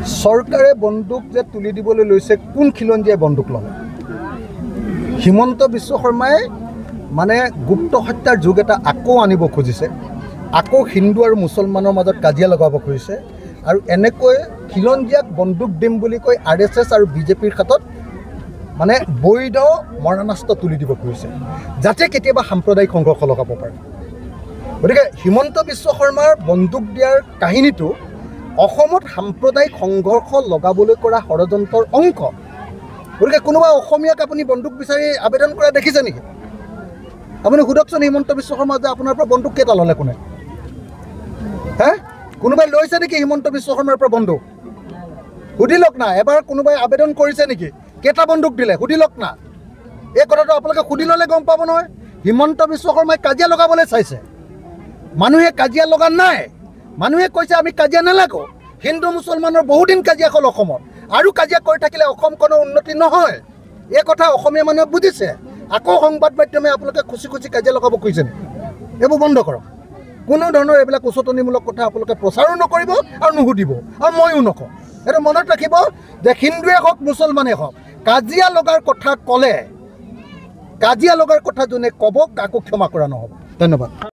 চৰকাৰে বন্দুক যে তুলি দিবলৈ লৈছে কোন খিলঞ্জীয়াই বন্দুক ল'লে? হিমন্ত বিশ্ব শৰ্মাই মানে গুপ্ত হত্যাৰ যুগ এটা আকৌ আনিব খুজিছে, আকৌ হিন্দু আৰু মুছলমানৰ মাজত কাজিয়া লগাব খুজিছে আৰু এনেকৈ খিলঞ্জীয়াক বন্দুক দিম বুলি কৈ RSS আৰু বিজেপিৰ হাতত মানে বৈধ মৰণাস্ত্ৰ তুলি দিব খুজিছে, যাতে কেতিয়াবা সাম্প্ৰদায়িক সংঘৰ্ষ লগাব পাৰে। গতিকে হিমন্ত বিশ্ব শৰ্মাৰ বন্দুক দিয়াৰ কাহিনীটো অসমত সাম্প্ৰদায়িক সংঘৰ্ষ লগাবলৈ কৰা ষড়যন্ত্ৰৰ অংশ। গতিকে কোনোবা অসমীয়াক আপুনি বন্দুক বিচাৰি আবেদন কৰা দেখিছে নেকি? আপুনি সোধকচোন হিমন্ত বিশ্ব শৰ্মা যে আপোনাৰ পৰা বন্দুক কেইটা ল'লে কোনে? কোনোবাই লৈছে নেকি হিমন্ত বিশ্ব শৰ্মাৰ পৰা বন্দুক? সুধি লওক না। এবাৰ কোনোবাই আবেদন কৰিছে নেকি? কেইটা বন্দুক দিলে সুধি লওক না। এই কথাটো আপোনালোকে সুধি ল'লে গম পাব নহয়। হিমন্ত বিশ্ব শৰ্মাই কাজিয়া লগাবলৈ চাইছে, মানুহে কাজিয়া লগা নাই। মানুহে কৈছে আমি কাজিয়া নালাগো। হিন্দু মুছলমানৰ বহুদিন কাজিয়া হ'ল অসমত, আৰু কাজিয়া কৰি থাকিলে অসমখনৰ উন্নতি নহয়। এই কথা অসমীয়া মানুহে বুজিছে। আকৌ সংবাদ মাধ্যমে আপোনালোকে খুচি খুচি কাজিয়া লগাব খুজিছে নেকি? এইবোৰ বন্ধ কৰক। কোনো ধৰণৰ এইবিলাক উচতনিমূলক কথা আপোনালোকে প্ৰচাৰো নকৰিব আৰু নুসুধিব, আৰু ময়ো নকওঁ। এইটো মনত ৰাখিব যে হিন্দুৱে হওক মুছলমানেই হওক, কাজিয়া লগাৰ কথা ক'লে, কাজিয়া লগাৰ কথা যোনে ক'ব কাকো ক্ষমা কৰা নহ'ব। ধন্যবাদ।